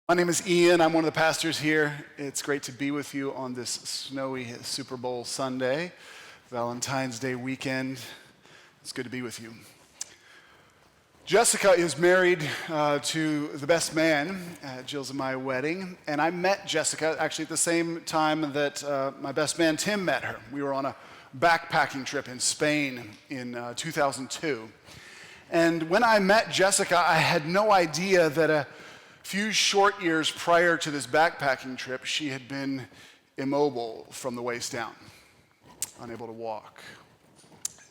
My name is Ian. I'm one of the pastors here. It's great to be with you on this snowy Super Bowl Sunday, Valentine's Day weekend. It's good to be with you. Jessica is married to the best man at Jill's and my wedding, and I met Jessica actually at the same time that my best man Tim met her. We were on a backpacking trip in Spain in 2002. And when I met Jessica, I had no idea that a few short years prior to this backpacking trip, she had been immobile from the waist down, unable to walk.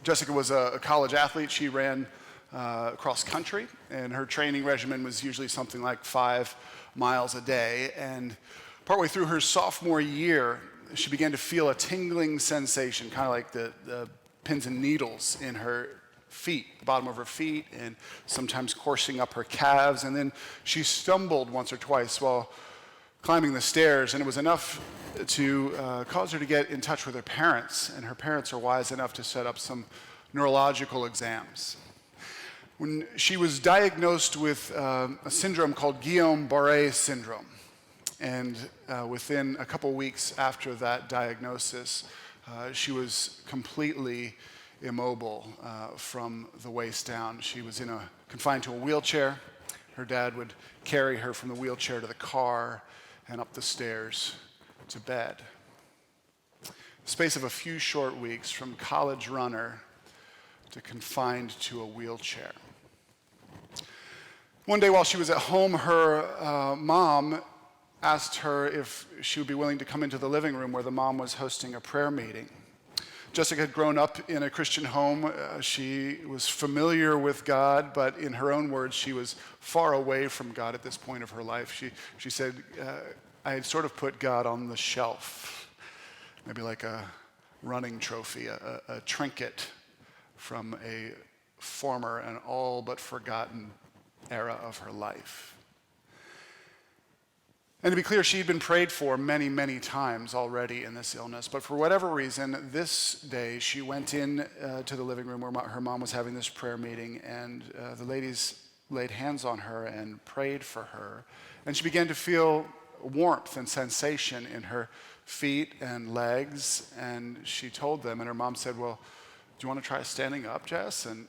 Jessica was a college athlete. She ran cross country, and her training regimen was usually something like 5 miles a day. And partway through her sophomore year, she began to feel a tingling sensation, kind of like the pins and needles in her feet, the bottom of her feet, and sometimes coursing up her calves. And then she stumbled once or twice while climbing the stairs, and it was enough to cause her to get in touch with her parents. And her parents are wise enough to set up some neurological exams. When she was diagnosed with a syndrome called Guillain-Barré syndrome, and within a couple weeks after that diagnosis, she was completely immobile from the waist down. She was confined to a wheelchair. Her dad would carry her from the wheelchair to the car and up the stairs to bed. The space of a few short weeks, from college runner to confined to a wheelchair. One day while she was at home, her mom asked her if she would be willing to come into the living room where the mom was hosting a prayer meeting. Jessica had grown up in a Christian home. She was familiar with God, but in her own words, she was far away from God at this point of her life. She said, I had sort of put God on the shelf, maybe like a running trophy, a trinket from a former and all but forgotten era of her life. And to be clear, she'd been prayed for many, many times already in this illness. But for whatever reason, this day she went in to the living room where her mom was having this prayer meeting, and the ladies laid hands on her and prayed for her. And she began to feel warmth and sensation in her feet and legs. And she told them, and her mom said, well, do you want to try standing up, Jess? And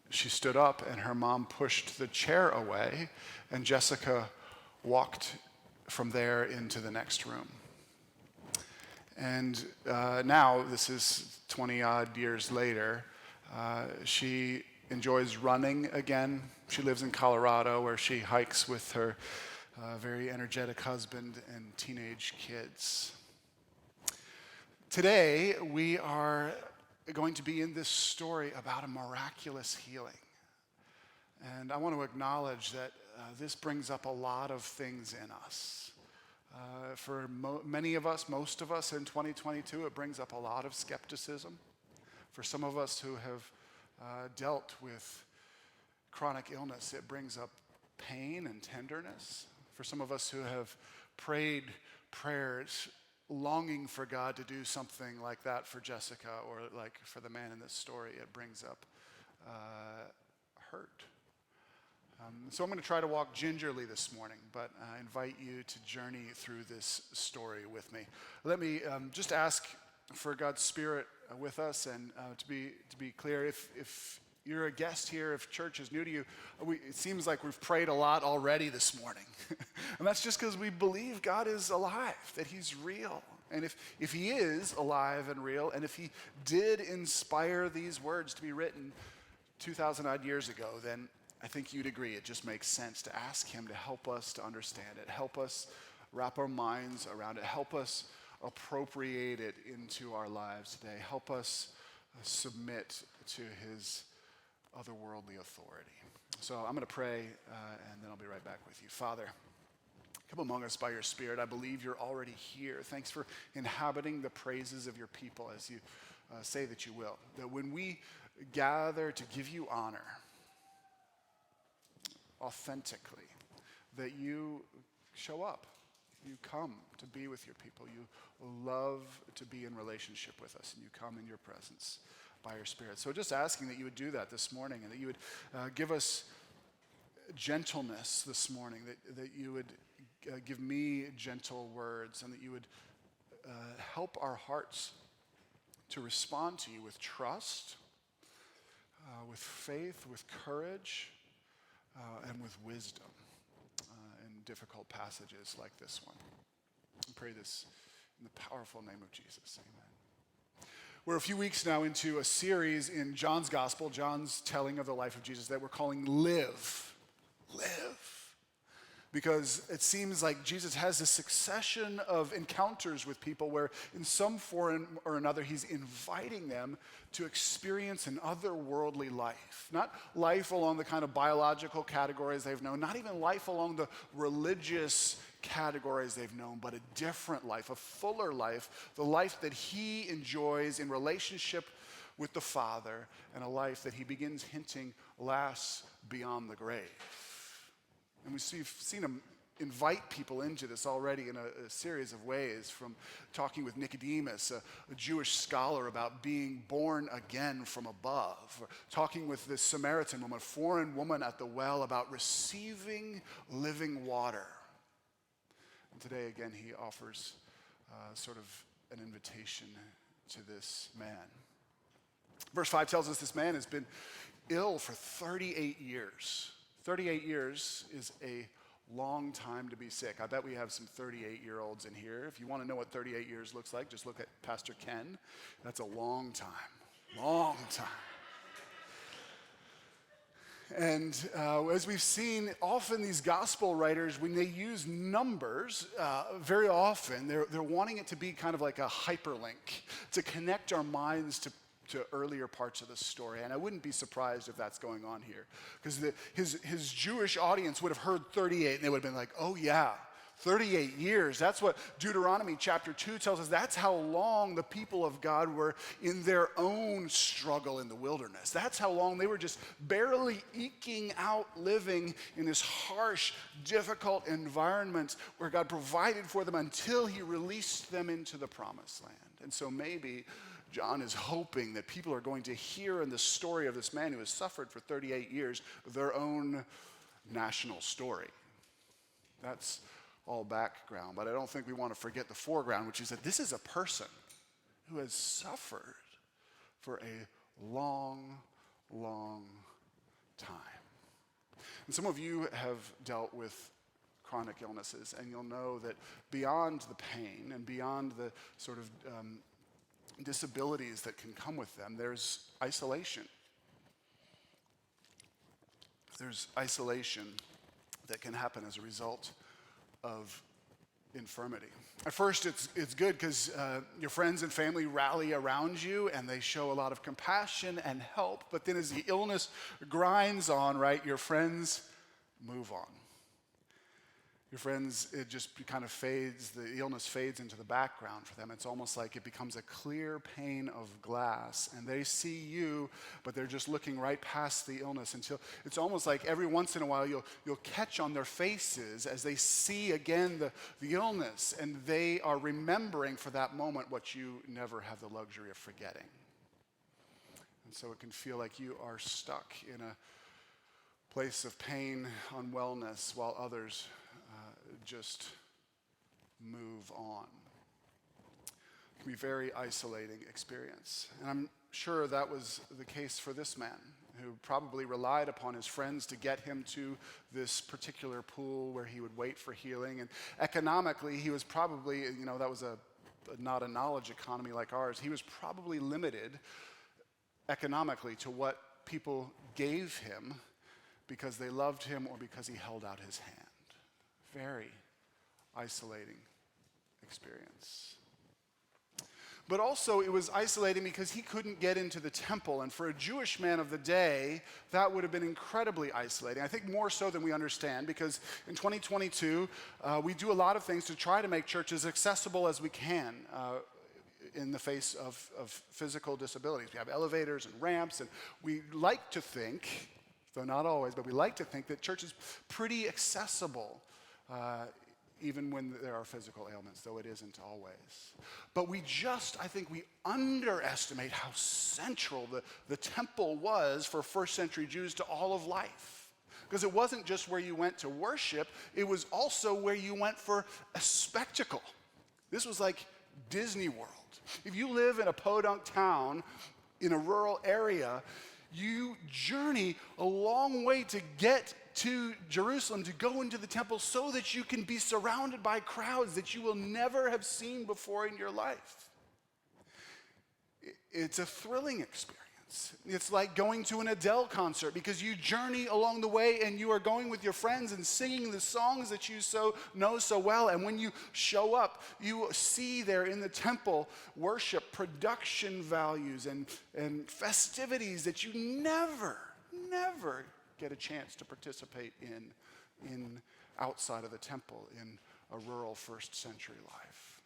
she stood up, and her mom pushed the chair away, and Jessica walked from there into the next room. And now, this is 20 odd years later, she enjoys running again. She lives in Colorado, where she hikes with her very energetic husband and teenage kids. Today, we are going to be in this story about a miraculous healing. And I want to acknowledge that this brings up a lot of things in us. For many of us, most of us in 2022, it brings up a lot of skepticism. For some of us who have dealt with chronic illness, it brings up pain and tenderness. For some of us who have prayed prayers longing for God to do something like that for Jessica, or like for the man in this story, it brings up hurt. So I'm going to try to walk gingerly this morning, but I invite you to journey through this story with me. Let me just ask for God's Spirit with us, and to be clear, if you're a guest here, if church is new to you, it seems like we've prayed a lot already this morning. And that's just because we believe God is alive, that he's real. And if he is alive and real, and if he did inspire these words to be written 2,000 odd years ago, then I think you'd agree it just makes sense to ask him to help us to understand it, help us wrap our minds around it, help us appropriate it into our lives today, help us submit to his otherworldly authority. So I'm going to pray, and then I'll be right back with you. Father, come among us by your Spirit. I believe you're already here. Thanks for inhabiting the praises of your people, as you say that you will. That when we gather to give you honor, authentically, that you show up, you come to be with your people, you love to be in relationship with us, and you come in your presence by your Spirit. So just asking that you would do that this morning, and that you would give us gentleness this morning, that you would give me gentle words, and that you would help our hearts to respond to you with trust, with faith, with courage, and with wisdom in difficult passages like this one. I pray this in the powerful name of Jesus. Amen. We're a few weeks now into a series in John's gospel, John's telling of the life of Jesus, that we're calling Live. Live. Because it seems like Jesus has a succession of encounters with people where in some form or another he's inviting them to experience an otherworldly life. Not life along the kind of biological categories they've known, not even life along the religious categories they've known, but a different life, a fuller life, the life that he enjoys in relationship with the Father, and a life that he begins hinting lasts beyond the grave. And we've seen him invite people into this already in a series of ways, from talking with Nicodemus, a Jewish scholar, about being born again from above, or talking with this Samaritan woman, a foreign woman at the well, about receiving living water. And today, again, he offers sort of an invitation to this man. Verse 5 tells us this man has been ill for 38 years. 38 years is a long time to be sick. I bet we have some 38-year-olds in here. If you want to know what 38 years looks like, just look at Pastor Ken. That's a long time. Long time. And as we've seen, often these gospel writers, when they use numbers, very often they're wanting it to be kind of like a hyperlink to connect our minds to earlier parts of the story. And I wouldn't be surprised if that's going on here, because his Jewish audience would have heard 38 and they would have been like, oh yeah, 38 years. That's what Deuteronomy chapter 2 tells us. That's how long the people of God were in their own struggle in the wilderness. That's how long they were just barely eking out living in this harsh, difficult environment where God provided for them until he released them into the promised land. And so maybe John is hoping that people are going to hear in the story of this man who has suffered for 38 years their own national story. That's all background, but I don't think we want to forget the foreground, which is that this is a person who has suffered for a long, long time. And some of you have dealt with chronic illnesses, and you'll know that beyond the pain and beyond the sort of disabilities that can come with them, there's isolation. There's isolation that can happen as a result of infirmity. At first, it's good because your friends and family rally around you and they show a lot of compassion and help. But then as the illness grinds on, right, your friends move on. Your friends, it just kind of fades, the illness fades into the background for them. It's almost like it becomes a clear pane of glass, and they see you, but they're just looking right past the illness until it's almost like every once in a while you'll catch on their faces as they see again the illness, and they are remembering for that moment what you never have the luxury of forgetting. And so it can feel like you are stuck in a place of pain, unwellness, while others just move on. It can be a very isolating experience. And I'm sure that was the case for this man, who probably relied upon his friends to get him to this particular pool where he would wait for healing. And economically, he was probably, that was not a knowledge economy like ours. He was probably limited economically to what people gave him because they loved him or because he held out his hand. Very isolating experience. But also it was isolating because he couldn't get into the temple. And for a Jewish man of the day, that would have been incredibly isolating. I think more so than we understand, because in 2022, we do a lot of things to try to make church as accessible as we can in the face of physical disabilities. We have elevators and ramps, and we like to think, though not always, but we like to think that church is pretty accessible, even when there are physical ailments, though it isn't always. But I think we underestimate how central the temple was for first century Jews to all of life. because it wasn't just where you went to worship, it was also where you went for a spectacle. This was like Disney World. If you live in a podunk town in a rural area, you journey a long way to get to Jerusalem, to go into the temple so that you can be surrounded by crowds that you will never have seen before in your life. It's a thrilling experience. It's like going to an Adele concert because you journey along the way and you are going with your friends and singing the songs that you know so well. And when you show up, you see there in the temple worship, production values, and festivities that you never get a chance to participate in outside of the temple in a rural first century life.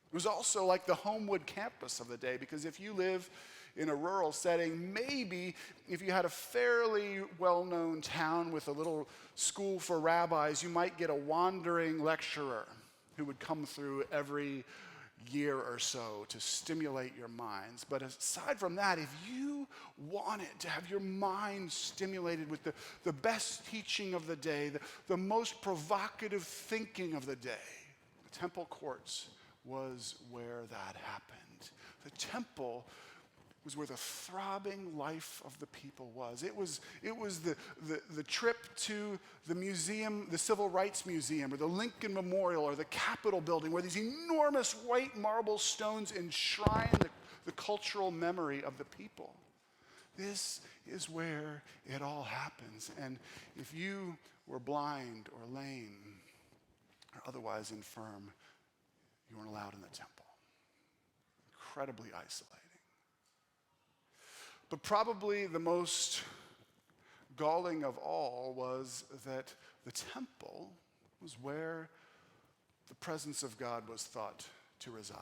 It was also like the Homewood campus of the day, because if you live in a rural setting, maybe if you had a fairly well-known town with a little school for rabbis, you might get a wandering lecturer who would come through every year or so to stimulate your minds. But aside from that, if you wanted to have your mind stimulated with the best teaching of the day, the most provocative thinking of the day, the temple courts was where that happened. The temple was where the throbbing life of the people was. It was the trip to the museum, the Civil Rights Museum, or the Lincoln Memorial, or the Capitol building, where these enormous white marble stones enshrine the cultural memory of the people. This is where it all happens. And if you were blind or lame or otherwise infirm, you weren't allowed in the temple. Incredibly isolating. But probably the most galling of all was that the temple was where the presence of God was thought to reside.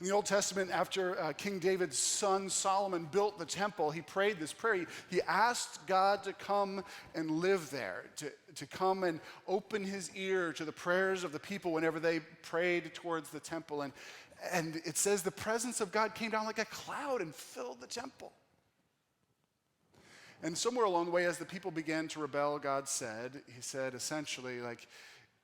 In the Old Testament, after King David's son Solomon built the temple, he prayed this prayer. He asked God to come and live there, to come and open his ear to the prayers of the people whenever they prayed towards the temple. And it says the presence of God came down like a cloud and filled the temple. And somewhere along the way, as the people began to rebel, he said essentially, like,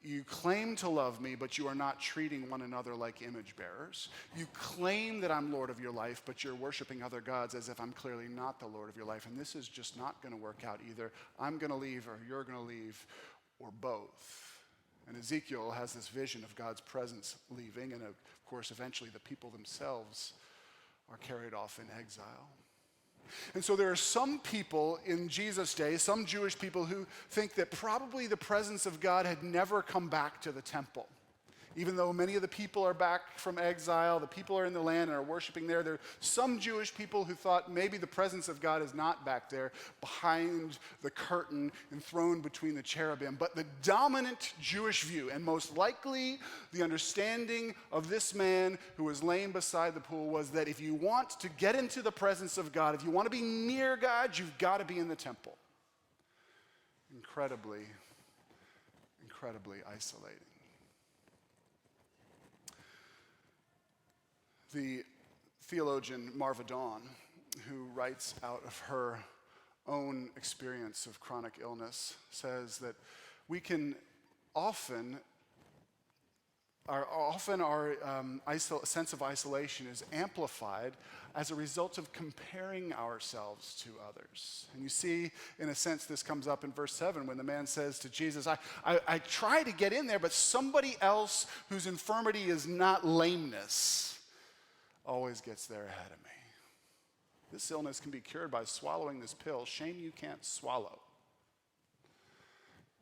you claim to love me, but you are not treating one another like image bearers. You claim that I'm Lord of your life, but you're worshiping other gods as if I'm clearly not the Lord of your life. And this is just not going to work out either. I'm going to leave, or you're going to leave, or both. And Ezekiel has this vision of God's presence leaving, and of course, eventually the people themselves are carried off in exile. And so there are some people in Jesus' day, some Jewish people, who think that probably the presence of God had never come back to the temple. Even though many of the people are back from exile, the people are in the land and are worshiping there. There are some Jewish people who thought maybe the presence of God is not back there behind the curtain enthroned between the cherubim. But the dominant Jewish view, and most likely the understanding of this man who was laying beside the pool, was that if you want to get into the presence of God, if you want to be near God, you've got to be in the temple. Incredibly isolating. The theologian Marva Dawn, who writes out of her own experience of chronic illness, says that we can our sense of isolation is amplified as a result of comparing ourselves to others. And you see, in a sense, this comes up in verse 7 when the man says to Jesus, I try to get in there, but somebody else whose infirmity is not lameness always gets there ahead of me. This illness can be cured by swallowing this pill. Shame you can't swallow.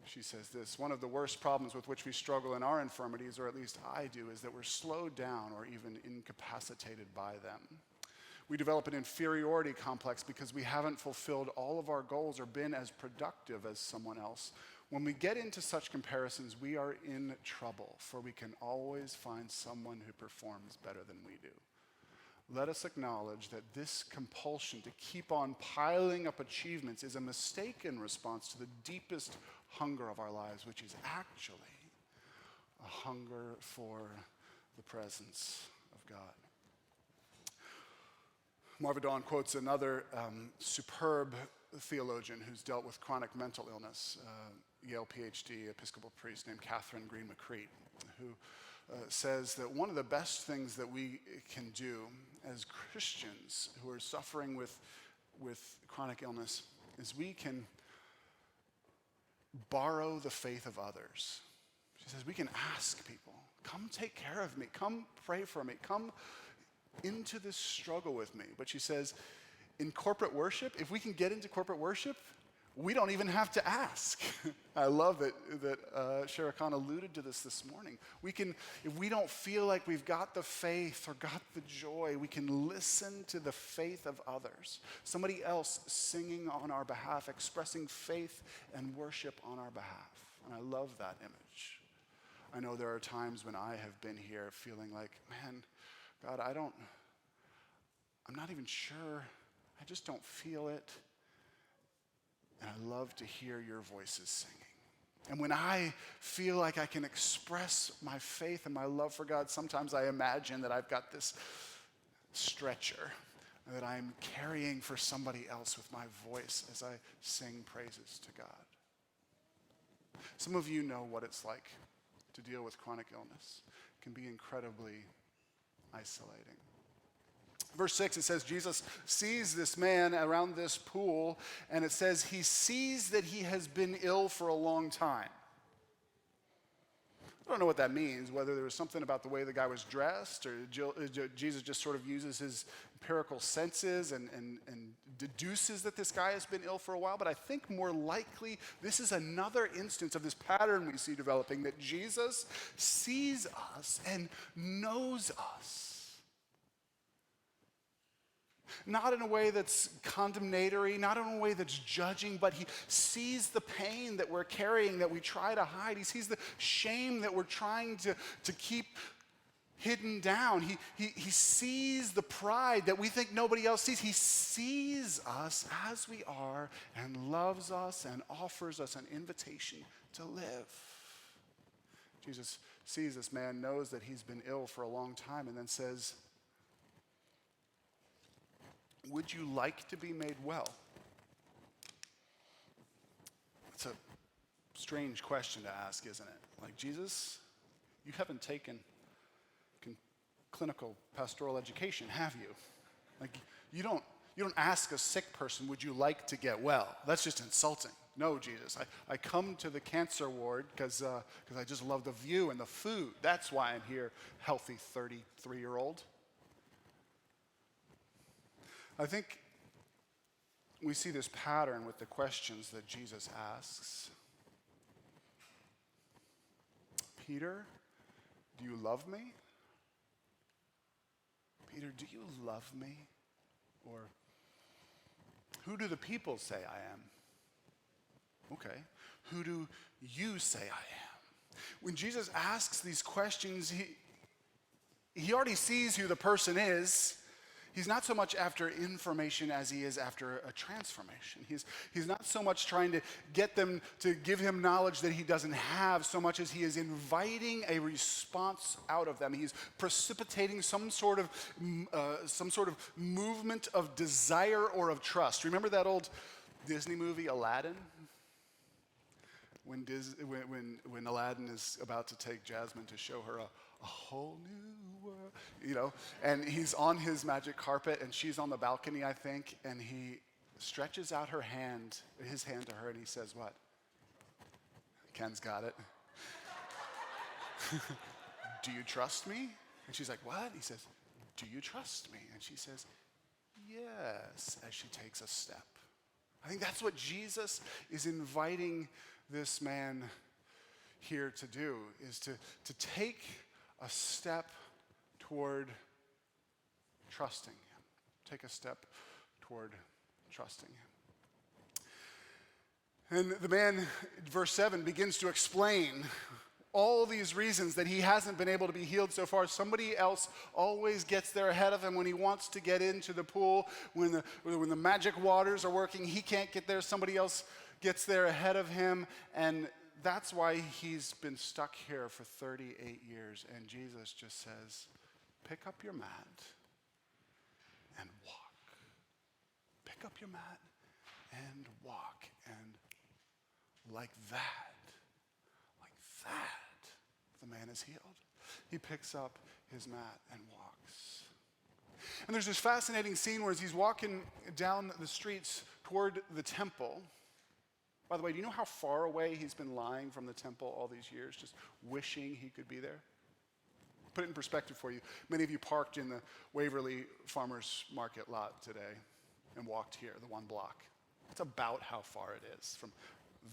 She says this: one of the worst problems with which we struggle in our infirmities, or at least I do, is that we're slowed down or even incapacitated by them. We develop an inferiority complex because we haven't fulfilled all of our goals or been as productive as someone else. When we get into such comparisons, we are in trouble, for we can always find someone who performs better than we do. Let us acknowledge that this compulsion to keep on piling up achievements is a mistaken response to the deepest hunger of our lives, which is actually a hunger for the presence of God. Marva Dawn quotes another superb theologian who's dealt with chronic mental illness, Yale PhD, Episcopal priest named Catherine Green McCreate, who says that one of the best things that we can do as Christians who are suffering with chronic illness is we can borrow the faith of others. She says we can ask people, come take care of me, come pray for me, come into this struggle with me. But she says, in corporate worship, if we can get into corporate worship, we don't even have to ask. I love that Shara Khan alluded to this morning. We can, if we don't feel like we've got the faith or got the joy, we can listen to the faith of others. Somebody else singing on our behalf, expressing faith and worship on our behalf. And I love that image. I know there are times when I have been here feeling like, man, God, I'm not even sure. I just don't feel it. And I love to hear your voices singing. And when I feel like I can express my faith and my love for God, sometimes I imagine that I've got this stretcher that I'm carrying for somebody else with my voice as I sing praises to God. Some of you know what it's like to deal with chronic illness. It can be incredibly isolating. Verse 6, it says Jesus sees this man around this pool, and it says he sees that he has been ill for a long time. I don't know what that means, whether there was something about the way the guy was dressed, or Jesus just sort of uses his empirical senses and deduces that this guy has been ill for a while. But I think more likely this is another instance of this pattern we see developing, that Jesus sees us and knows us. Not in a way that's condemnatory, not in a way that's judging, but he sees the pain that we're carrying, that we try to hide. He sees the shame that we're trying to keep hidden down. He sees the pride that we think nobody else sees. He sees us as we are and loves us and offers us an invitation to live. Jesus sees this man, knows that he's been ill for a long time, and then says, would you like to be made well? It's a strange question to ask, isn't it? Like, Jesus, you haven't taken clinical pastoral education, have you? Like, you don't ask a sick person, would you like to get well? That's just insulting. No, Jesus, I come to the cancer ward because I just love the view and the food. That's why I'm here, healthy 33-year-old. I think we see this pattern with the questions that Jesus asks. Peter, do you love me? Peter, do you love me? Or, who do the people say I am? Okay. Who do you say I am? When Jesus asks these questions, he already sees who the person is. He's not so much after information as he is after a transformation. He's not so much trying to get them to give him knowledge that he doesn't have, so much as he is inviting a response out of them. He's precipitating some sort of movement of desire or of trust. Remember that old Disney movie, Aladdin? When Aladdin is about to take Jasmine to show her a whole new world, and he's on his magic carpet and she's on the balcony, I think, and he stretches out his hand to her, and he says what? Ken's got it. Do you trust me? And she's like, what? He says, do you trust me? And she says, yes, as she takes a step. I think that's what Jesus is inviting this man here to do, is to take a step toward trusting him. Take a step toward trusting him. And the man, verse 7, begins to explain all these reasons that he hasn't been able to be healed so far. Somebody else always gets there ahead of him when he wants to get into the pool. When the magic waters are working, he can't get there. Somebody else gets there ahead of him. And that's why he's been stuck here for 38 years. And Jesus just says, pick up your mat and walk. Pick up your mat and walk. And like that, the man is healed. He picks up his mat and walks. And there's this fascinating scene where as he's walking down the streets toward the temple. By the way, do you know how far away he's been lying from the temple all these years, just wishing he could be there? Put it in perspective for you. Many of you parked in the Waverly Farmers Market lot today and walked here, the one block. That's about how far it is. From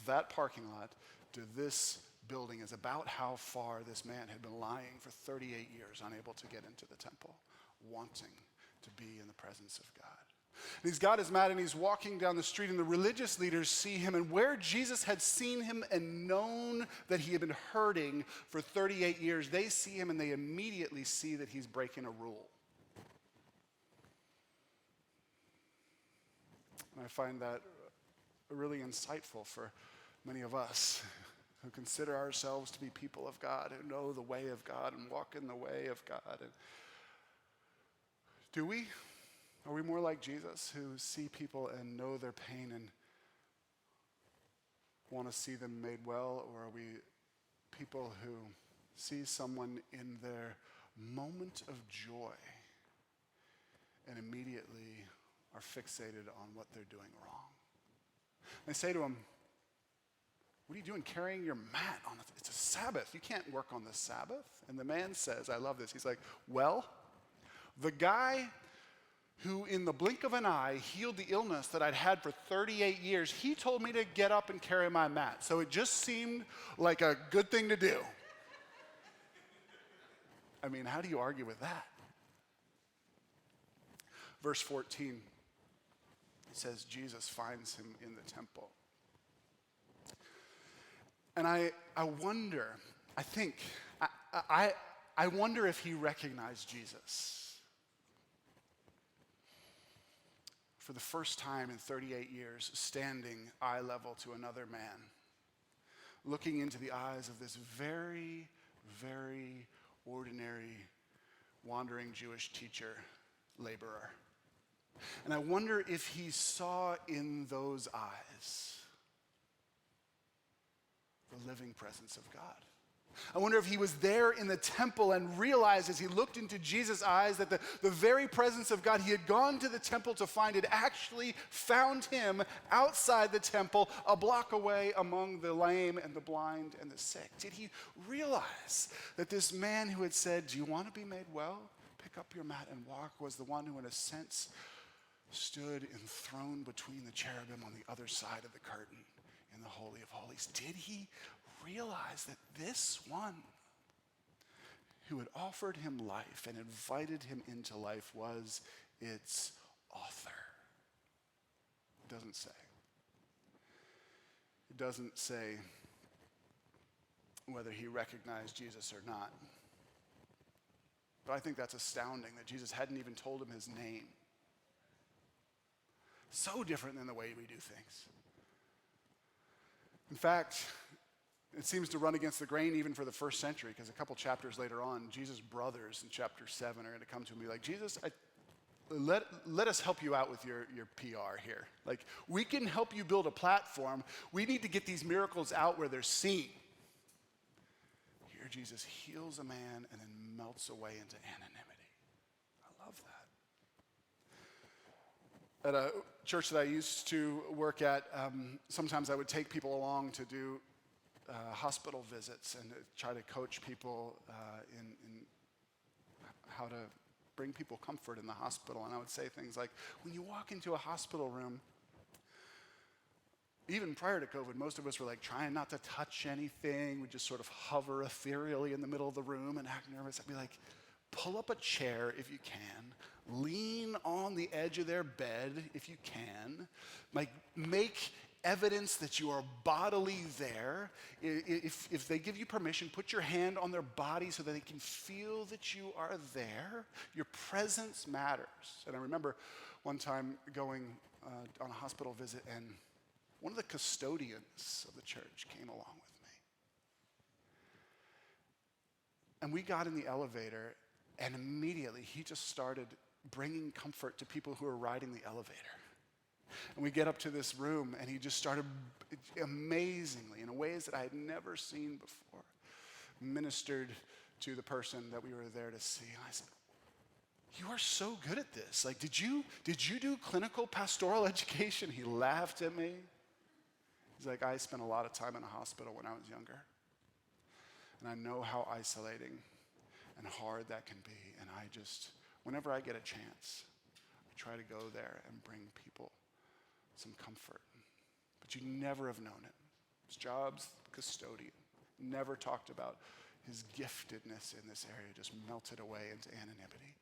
that parking lot to this building is about how far this man had been lying for 38 years, unable to get into the temple, wanting to be in the presence of God. And he's got his mat and he's walking down the street, and the religious leaders see him, and where Jesus had seen him and known that he had been hurting for 38 years, they see him and they immediately see that he's breaking a rule. And I find that really insightful for many of us who consider ourselves to be people of God, who know the way of God and walk in the way of God. And do we? Are we more like Jesus, who see people and know their pain and want to see them made well? Or are we people who see someone in their moment of joy and immediately are fixated on what they're doing wrong? And I say to him, "What are you doing carrying your mat on? It's a Sabbath. You can't work on the Sabbath." And the man says, I love this, he's like, "Well, the guy who in the blink of an eye healed the illness that I'd had for 38 years, he told me to get up and carry my mat. So it just seemed like a good thing to do." I mean, how do you argue with that? Verse 14, it says Jesus finds him in the temple. And I wonder, I wonder if he recognized Jesus. For the first time in 38 years, standing eye level to another man, looking into the eyes of this very, very ordinary, wandering Jewish teacher, laborer. And I wonder if he saw in those eyes the living presence of God. I wonder if he was there in the temple and realized as he looked into Jesus' eyes that the very presence of God he had gone to the temple to find had actually found him outside the temple, a block away among the lame and the blind and the sick. Did he realize that this man who had said, "Do you want to be made well? Pick up your mat and walk," was the one who in a sense stood enthroned between the cherubim on the other side of the curtain in the Holy of Holies? Did he realize that this one who had offered him life and invited him into life was its author? It doesn't say. It doesn't say whether he recognized Jesus or not. But I think that's astounding that Jesus hadn't even told him his name. So different than the way we do things. In fact, it seems to run against the grain even for the first century, because a couple chapters later on, Jesus' brothers in chapter 7 are going to come to him and be like, "Jesus, let us help you out with your PR here. Like, we can help you build a platform. We need to get these miracles out where they're seen." Here Jesus heals a man and then melts away into anonymity. I love that. At a church that I used to work at, sometimes I would take people along to do hospital visits and try to coach people in how to bring people comfort in the hospital. And I would say things like, when you walk into a hospital room, even prior to COVID, most of us were like trying not to touch anything. We'd just sort of hover ethereally in the middle of the room and act nervous. I'd be like, pull up a chair if you can, lean on the edge of their bed if you can, like make evidence that you are bodily there. If they give you permission, put your hand on their body so that they can feel that you are there. Your presence matters. And I remember one time going on a hospital visit, and one of the custodians of the church came along with me. And we got in the elevator, and immediately he just started bringing comfort to people who were riding the elevator. And we get up to this room, and he just started amazingly, in ways that I had never seen before, ministered to the person that we were there to see. And I said, "You are so good at this. Like, did you do clinical pastoral education?" He laughed at me. He's like, "I spent a lot of time in a hospital when I was younger. And I know how isolating and hard that can be. And I just, whenever I get a chance, I try to go there and bring people some comfort." But you'd never have known it. His job's custodian. Never talked about his giftedness in this area, just melted away into anonymity,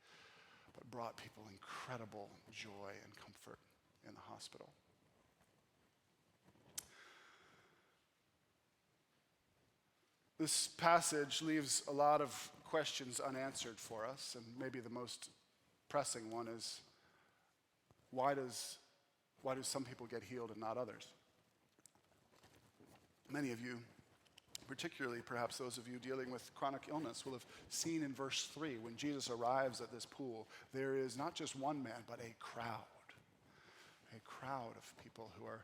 but brought people incredible joy and comfort in the hospital. This passage leaves a lot of questions unanswered for us, and maybe the most pressing one is, why do some people get healed and not others? Many of you, particularly perhaps those of you dealing with chronic illness, will have seen in verse 3, when Jesus arrives at this pool, there is not just one man, but a crowd of people who are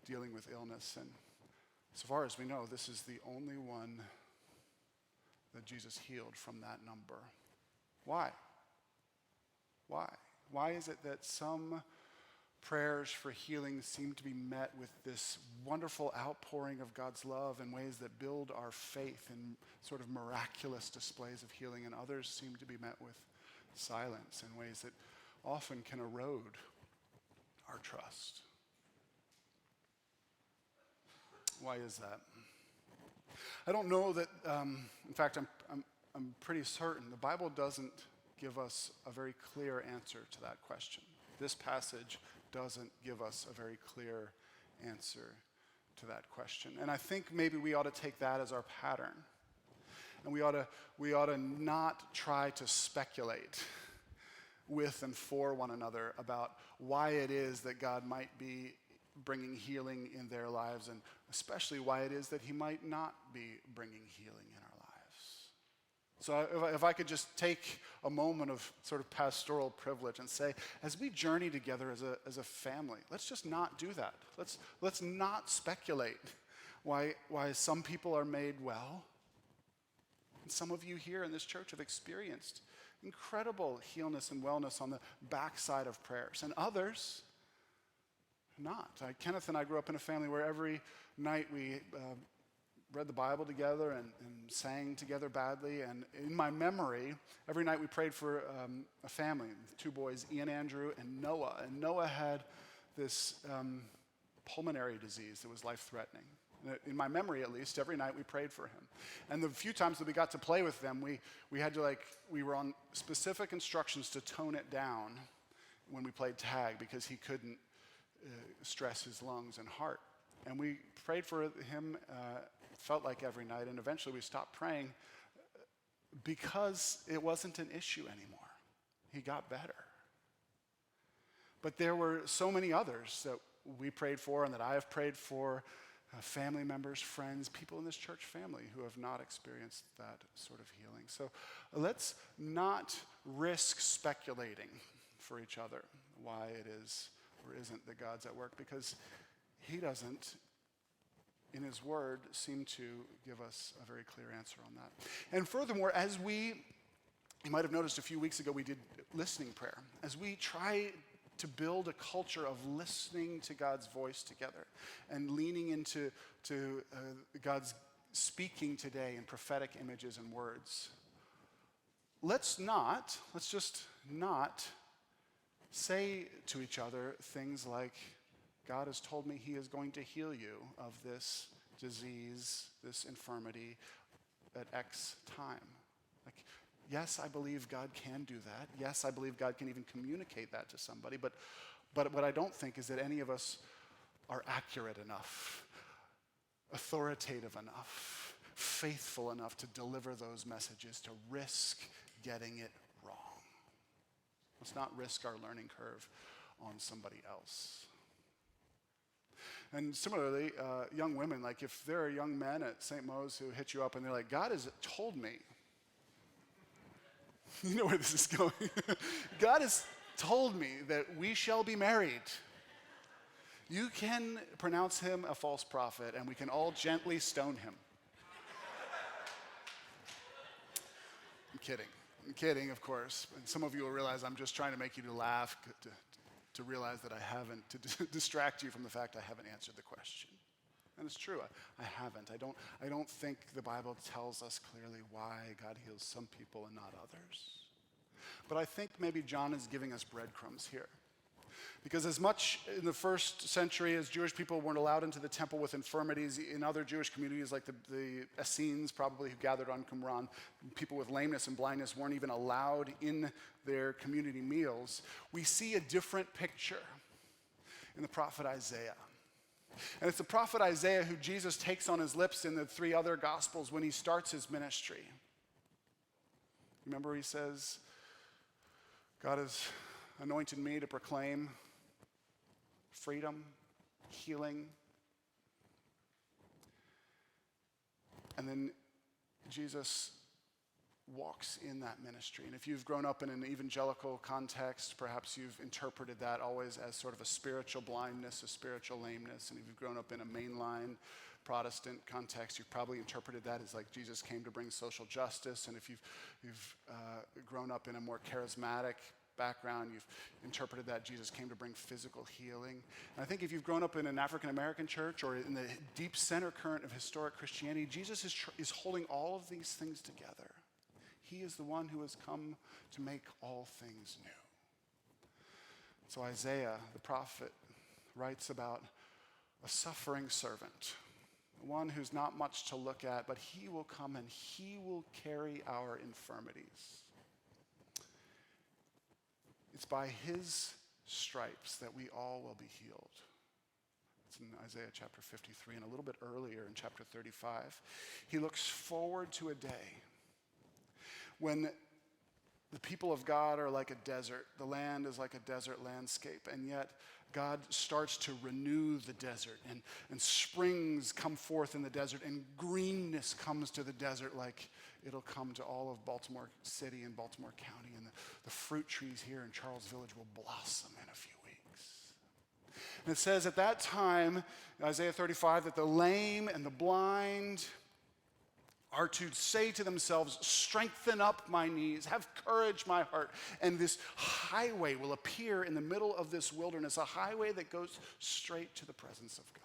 dealing with illness. And so far as we know, this is the only one that Jesus healed from that number. Why? Why is it that some prayers for healing seem to be met with this wonderful outpouring of God's love in ways that build our faith in sort of miraculous displays of healing, and others seem to be met with silence in ways that often can erode our trust? Why is that? I don't know that, in fact, I'm pretty certain the Bible doesn't give us a very clear answer to that question. This passage doesn't give us a very clear answer to that question. And I think maybe we ought to take that as our pattern. And we ought to not try to speculate with and for one another about why it is that God might be bringing healing in their lives, and especially why it is that he might not be bringing healing in our lives. So if I could just take a moment of sort of pastoral privilege and say, as we journey together as a family, let's just not do that. Let's not speculate why some people are made well. And some of you here in this church have experienced incredible healness and wellness on the backside of prayers, and others not. Kenneth and I grew up in a family where every night we read the Bible together and sang together badly. And in my memory, every night we prayed for a family, two boys, Ian, Andrew, and Noah. And Noah had this pulmonary disease that was life-threatening. In my memory, at least, every night we prayed for him. And the few times that we got to play with them, we had to we were on specific instructions to tone it down when we played tag because he couldn't stress his lungs and heart. And we prayed for him, felt like every night, and eventually we stopped praying because it wasn't an issue anymore. He got better. But there were so many others that we prayed for and that I have prayed for, family members, friends, people in this church family who have not experienced that sort of healing. So let's not risk speculating for each other why it is or isn't that God's at work, because he doesn't, in his word, seem to give us a very clear answer on that. And furthermore, you might have noticed a few weeks ago we did listening prayer. As we try to build a culture of listening to God's voice together and leaning into God's speaking today in prophetic images and words, let's just not say to each other things like, God has told me he is going to heal you of this disease, this infirmity at X time. Like, yes, I believe God can do that. Yes, I believe God can even communicate that to somebody. But what I don't think is that any of us are accurate enough, authoritative enough, faithful enough to deliver those messages, to risk getting it wrong. Let's not risk our learning curve on somebody else. And similarly, young women, like if there are young men at St. Mo's who hit you up and they're like, God has told me, you know where this is going. God has told me that we shall be married. You can pronounce him a false prophet, and we can all gently stone him. I'm kidding. I'm kidding, of course. And some of you will realize I'm just trying to make you to laugh, to realize that I haven't, to distract you from the fact I haven't answered the question. And it's true, I haven't. I don't think the Bible tells us clearly why God heals some people and not others. But I think maybe John is giving us breadcrumbs here. Because as much in the first century as Jewish people weren't allowed into the temple with infirmities, in other Jewish communities like the Essenes probably who gathered on Qumran, people with lameness and blindness weren't even allowed in their community meals, we see a different picture in the prophet Isaiah. And it's the prophet Isaiah who Jesus takes on his lips in the three other Gospels when he starts his ministry. Remember he says, God has anointed me to proclaim freedom, healing. And then Jesus walks in that ministry. And if you've grown up in an evangelical context, perhaps you've interpreted that always as sort of a spiritual blindness, a spiritual lameness. And if you've grown up in a mainline Protestant context, you've probably interpreted that as like Jesus came to bring social justice. And if you've grown up in a more charismatic background, you've interpreted that Jesus came to bring physical healing. And I think if you've grown up in an African American church or in the deep center current of historic Christianity, Jesus is holding all of these things together. He is the one who has come to make all things new. So Isaiah, the prophet, writes about a suffering servant, one who's not much to look at, but he will come and he will carry our infirmities. It's by his stripes that we all will be healed. It's in Isaiah chapter 53, and a little bit earlier in chapter 35. He looks forward to a day when the people of God are like a desert. The land is like a desert landscape, and yet God starts to renew the desert, and springs come forth in the desert, and greenness comes to the desert like it'll come to all of Baltimore City and Baltimore County, and the fruit trees here in Charles Village will blossom in a few weeks. And it says at that time, in Isaiah 35, that the lame and the blind are to say to themselves, strengthen up my knees, have courage, my heart. And this highway will appear in the middle of this wilderness, a highway that goes straight to the presence of God.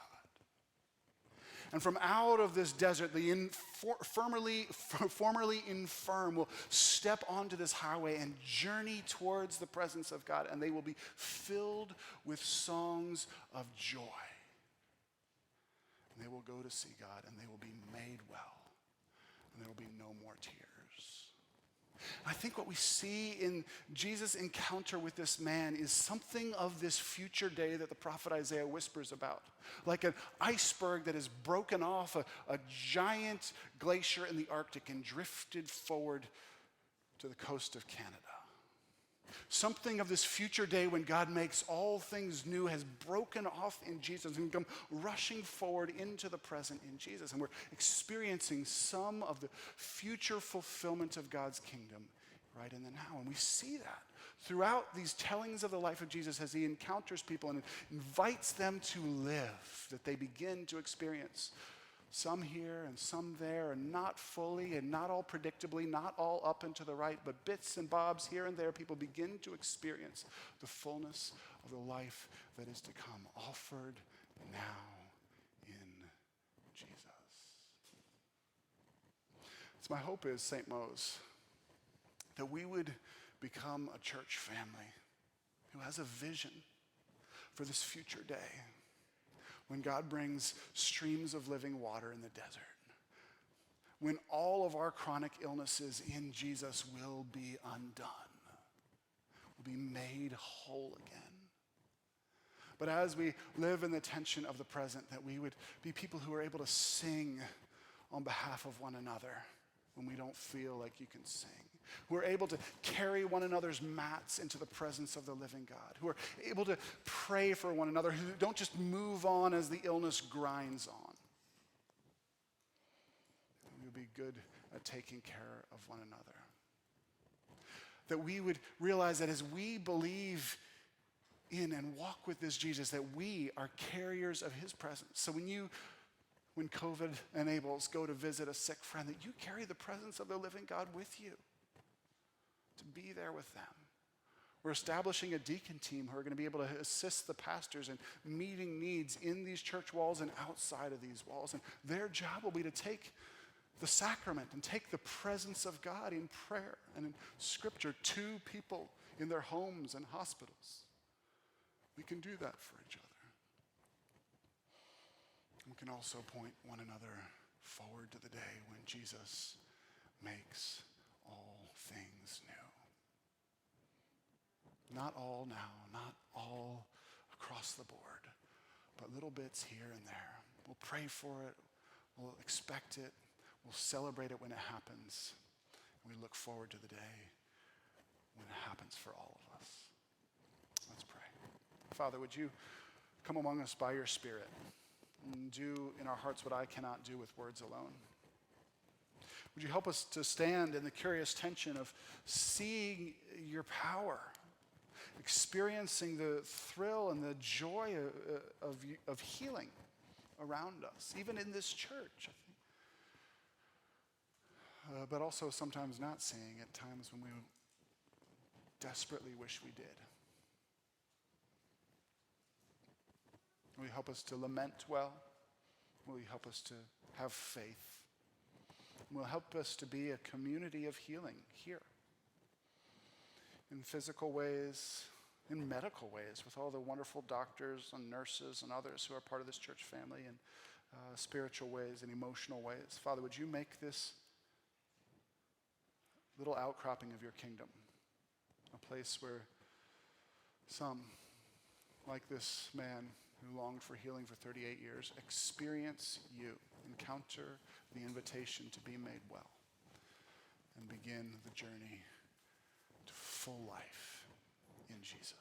And from out of this desert, the formerly infirm will step onto this highway and journey towards the presence of God, and they will be filled with songs of joy. And they will go to see God, and they will be made well. And there will be no more tears. I think what we see in Jesus' encounter with this man is something of this future day that the prophet Isaiah whispers about. Like an iceberg that has broken off a giant glacier in the Arctic and drifted forward to the coast of Canada. Something of this future day when God makes all things new has broken off in Jesus and come rushing forward into the present in Jesus. And we're experiencing some of the future fulfillment of God's kingdom right in the now. And we see that throughout these tellings of the life of Jesus as he encounters people and invites them to live, that they begin to experience some here and some there, and not fully and not all predictably, not all up and to the right, but bits and bobs here and there. People begin to experience the fullness of the life that is to come, offered now in Jesus. So my hope is, St. Mo's, that we would become a church family who has a vision for this future day, when God brings streams of living water in the desert, when all of our chronic illnesses in Jesus will be undone, will be made whole again. But as we live in the tension of the present, that we would be people who are able to sing on behalf of one another when we don't feel like you can sing, who are able to carry one another's mats into the presence of the living God, who are able to pray for one another, who don't just move on as the illness grinds on. We'll be good at taking care of one another. That we would realize that as we believe in and walk with this Jesus, that we are carriers of his presence. So when COVID enables, go to visit a sick friend, that you carry the presence of the living God with you to be there with them. We're establishing a deacon team who are going to be able to assist the pastors in meeting needs in these church walls and outside of these walls. And their job will be to take the sacrament and take the presence of God in prayer and in scripture to people in their homes and hospitals. We can do that for each other. We can also point one another forward to the day when Jesus makes all things new. Not all now, not all across the board, but little bits here and there. We'll pray for it, we'll expect it, we'll celebrate it when it happens, and we look forward to the day when it happens for all of us. Let's pray. Father, would you come among us by your Spirit and do in our hearts what I cannot do with words alone? Would you help us to stand in the curious tension of seeing your power, experiencing the thrill and the joy of healing around us, even in this church, I think. But also sometimes not seeing at times when we desperately wish we did. Will you help us to lament well? Will you help us to have faith? Will you help us to be a community of healing here? In physical ways, in medical ways, with all the wonderful doctors and nurses and others who are part of this church family, and spiritual ways and emotional ways. Father, would you make this little outcropping of your kingdom a place where some, like this man who longed for healing for 38 years, experience you, encounter the invitation to be made well, and begin the journey to full life in Jesus.